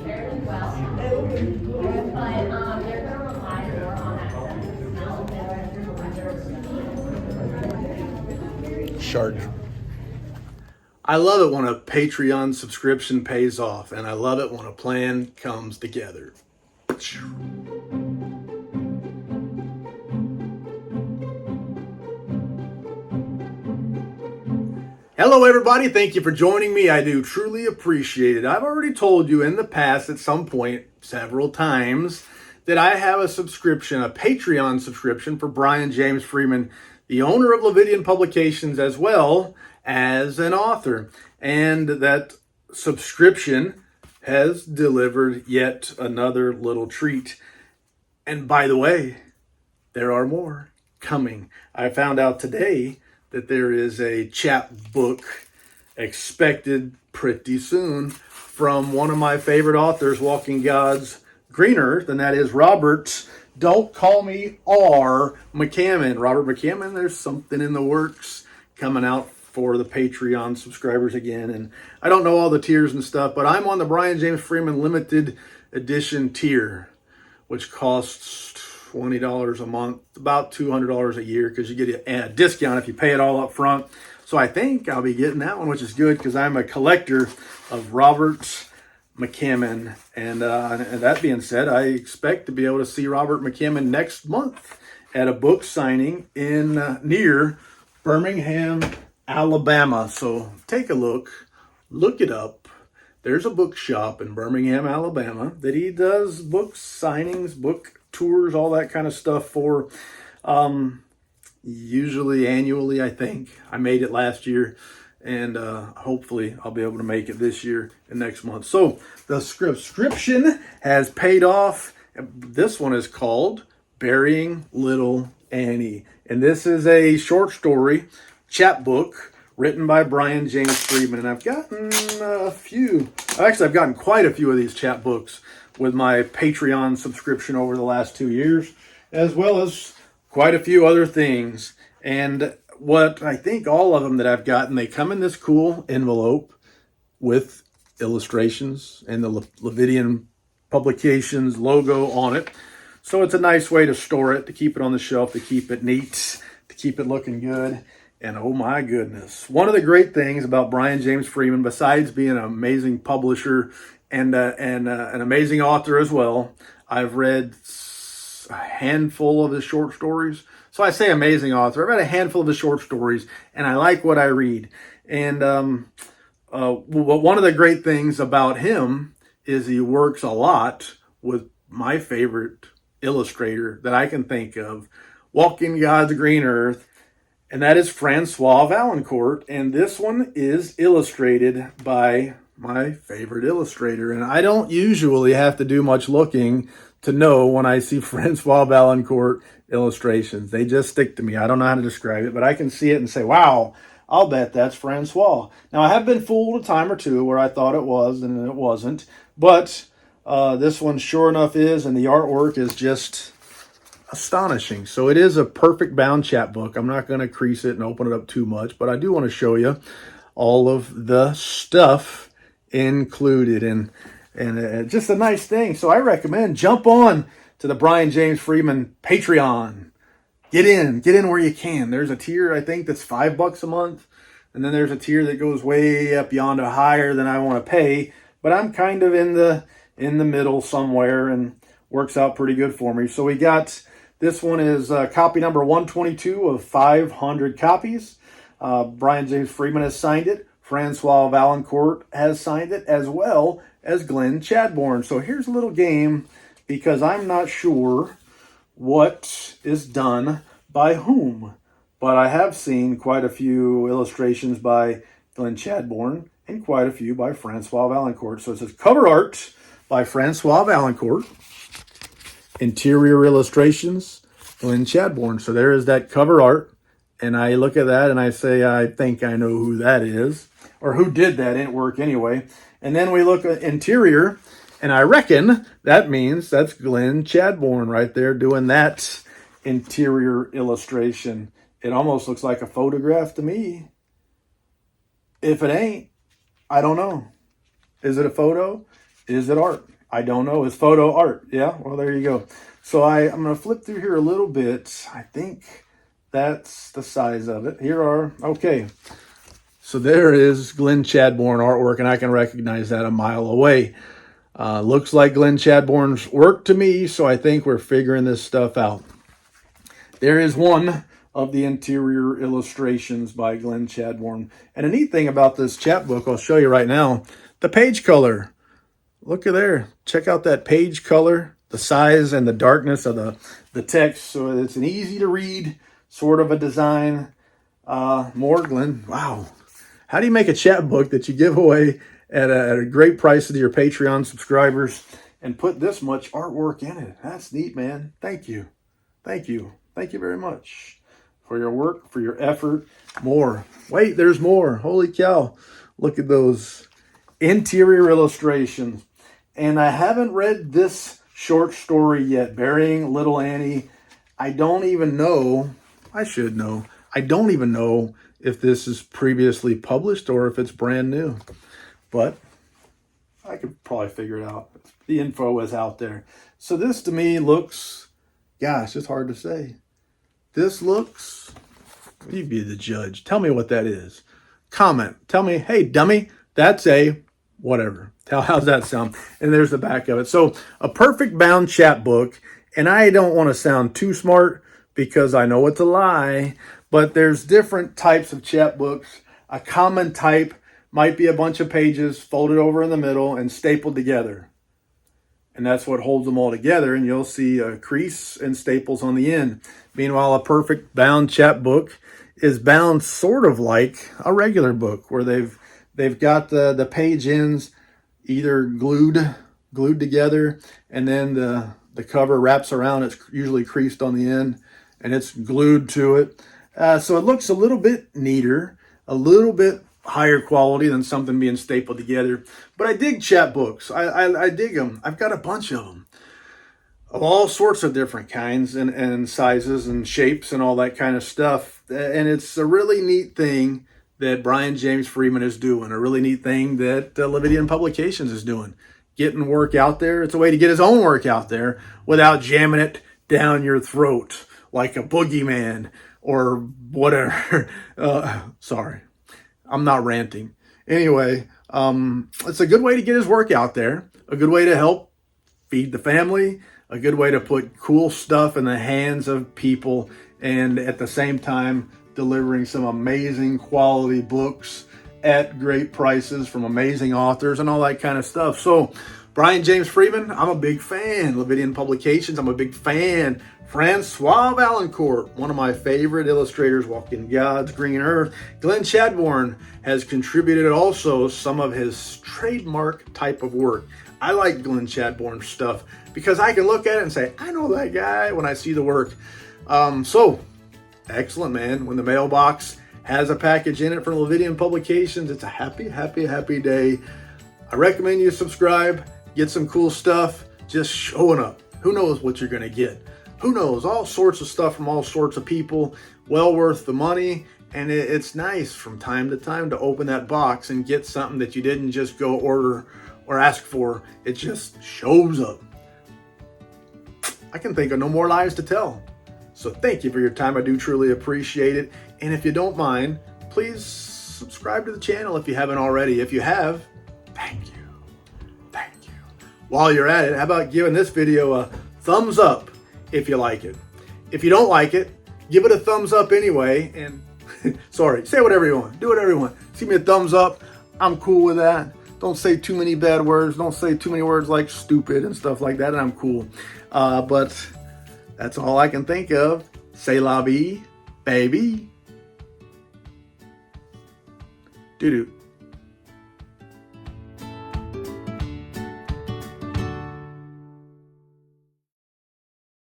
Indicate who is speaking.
Speaker 1: fairly well, but they're going to rely more on that sense of smell than
Speaker 2: Shark. I love it when a Patreon subscription pays off, and I love it when a plan comes together. Hello, everybody. Thank you for joining me. I do truly appreciate it. I've already told you in the past at some point, several times, that I have a subscription, a Patreon subscription for Bryan James Freeman, the owner of Lividian Publications, as well as an author. And that subscription has delivered yet another little treat. And by the way, there are more coming. I found out today that there is a chapbook expected pretty soon from one of my favorite authors, Walking God's Green Earth, and that is Robert, don't call me R. McCammon. Robert McCammon, there's something in the works coming out for the Patreon subscribers again. And I don't know all the tiers and stuff, but I'm on the Bryan James Freeman limited edition tier, which costs $20 a month, about $200 a year, because you get a discount if you pay it all up front. So I think I'll be getting that one, which is good because I'm a collector of Robert McCammon. And that being said, I expect to be able to see Robert McCammon next month at a book signing in near Birmingham, Alabama. So take a look it up. There's a bookshop in Birmingham, Alabama that he does book signings, book tours, all that kind of stuff for, usually annually, I think. I made it last year, and hopefully I'll be able to make it this year and next month. So the subscription has paid off. This one is called Burying Little Annie, and this is a short story chapbook written by Bryan James Freeman. And I've gotten I've gotten quite a few of these chapbooks with my Patreon subscription over the last 2 years, as well as quite a few other things. And what I think all of them that I've gotten, they come in this cool envelope with illustrations and the Lividian Publications logo on it. So it's a nice way to store it, to keep it on the shelf, to keep it neat, to keep it looking good. And oh my goodness, one of the great things about Bryan James Freeman, besides being an amazing publisher and an amazing author as well, I've read a handful of his short stories. So I say amazing author. I've read a handful of his short stories, and I like what I read. And one of the great things about him is he works a lot with my favorite illustrator that I can think of, Walking God's Green Earth, and that is Francois Valancourt. And this one is illustrated by my favorite illustrator. And I don't usually have to do much looking to know when I see Francois Valancourt illustrations. They just stick to me. I don't know how to describe it, but I can see it and say, wow, I'll bet that's Francois. Now, I have been fooled a time or two where I thought it was and it wasn't. But this one sure enough is, and the artwork is just astonishing. So it is a perfect bound chapbook. I'm not going to crease it and open it up too much, but I do want to show you all of the stuff included, and just a nice thing. So I recommend jump on to the Bryan James Freeman Patreon. Get in where you can. There's a tier, I think, that's $5 a month, and then there's a tier that goes way up beyond a higher than I want to pay. But I'm kind of in the middle somewhere, and works out pretty good for me. So we got, this one is copy number 122 of 500 copies. Bryan James Freeman has signed it. Francois Valancourt has signed it, as well as Glenn Chadbourne. So here's a little game, because I'm not sure what is done by whom, but I have seen quite a few illustrations by Glenn Chadbourne and quite a few by Francois Valancourt. So it says cover art by Francois Valancourt, interior illustrations, Glenn Chadbourne. So there is that cover art, and I look at that and I say, I think I know who that is, or who did that work anyway. And then we look at interior, and I reckon that means that's Glenn Chadbourne right there doing that interior illustration. It almost looks like a photograph to me. If it ain't, I don't know. Is it a photo? Is it art? I don't know. Is photo art? Yeah, well, there you go. So I'm going to flip through here a little bit. I think that's the size of it. Here are, okay. So there is Glenn Chadbourne artwork, and I can recognize that a mile away. Looks like Glenn Chadbourne's work to me, so I think we're figuring this stuff out. There is one of the interior illustrations by Glenn Chadbourne. And a neat thing about this chapbook, I'll show you right now, the page color. Look at there. Check out that page color, the size and the darkness of the text. So it's an easy to read sort of a design. More Glenn. Wow. How do you make a chapbook that you give away at a great price to your Patreon subscribers and put this much artwork in it? That's neat, man. Thank you. Thank you. Thank you very much for your work, for your effort. More. Wait, there's more. Holy cow. Look at those interior illustrations. And I haven't read this short story yet, Burying Little Annie. I don't even know. I should know. I don't even know if this is previously published or if it's brand new. But I could probably figure it out. The info is out there. So this to me looks, gosh, it's hard to say. This looks, you be the judge. Tell me what that is. Comment. Tell me, hey, dummy, that's a whatever. How's that sound? And there's the back of it. So a perfect bound chapbook. And I don't want to sound too smart because I know it's a lie, but there's different types of chapbooks. A common type might be a bunch of pages folded over in the middle and stapled together. And that's what holds them all together. And you'll see a crease and staples on the end. Meanwhile, a perfect bound chapbook is bound sort of like a regular book where they've got the page ends either glued together, and then the cover wraps around. It's usually creased on the end, and it's glued to it. So it looks a little bit neater, a little bit higher quality than something being stapled together. But I dig chapbooks. I dig them. I've got a bunch of them of all sorts of different kinds and sizes and shapes and all that kind of stuff. And it's a really neat thing that Bryan James Freeman is doing, a really neat thing that Lividian Publications is doing. Getting work out there. It's a way to get his own work out there without jamming it down your throat like a boogeyman or whatever. Sorry, I'm not ranting. Anyway, it's a good way to get his work out there, a good way to help feed the family, a good way to put cool stuff in the hands of people, and at the same time, delivering some amazing quality books at great prices from amazing authors and all that kind of stuff. So Bryan James Freeman, I'm a big fan. Lividian Publications, I'm a big fan. Francois Valancourt, one of my favorite illustrators, walking God's green earth. Glenn Chadbourne has contributed also some of his trademark type of work. I like Glenn Chadbourne's stuff because I can look at it and say, I know that guy when I see the work. So excellent, man. When the mailbox has a package in it from Lividian Publications, it's a happy, happy, happy day. I recommend you subscribe, get some cool stuff, just showing up. Who knows what you're going to get? Who knows? All sorts of stuff from all sorts of people. Well worth the money. And it's nice from time to time to open that box and get something that you didn't just go order or ask for. It just shows up. I can think of no more lies to tell. So thank you for your time. I do truly appreciate it. And if you don't mind, please subscribe to the channel if you haven't already. If you have, thank you. Thank you. While you're at it, how about giving this video a thumbs up if you like it? If you don't like it, give it a thumbs up anyway. And sorry, say whatever you want. Do whatever you want. Give me a thumbs up. I'm cool with that. Don't say too many bad words. Don't say too many words like stupid and stuff like that. And I'm cool. But that's all I can think of. C'est la vie, baby. Doo-doo.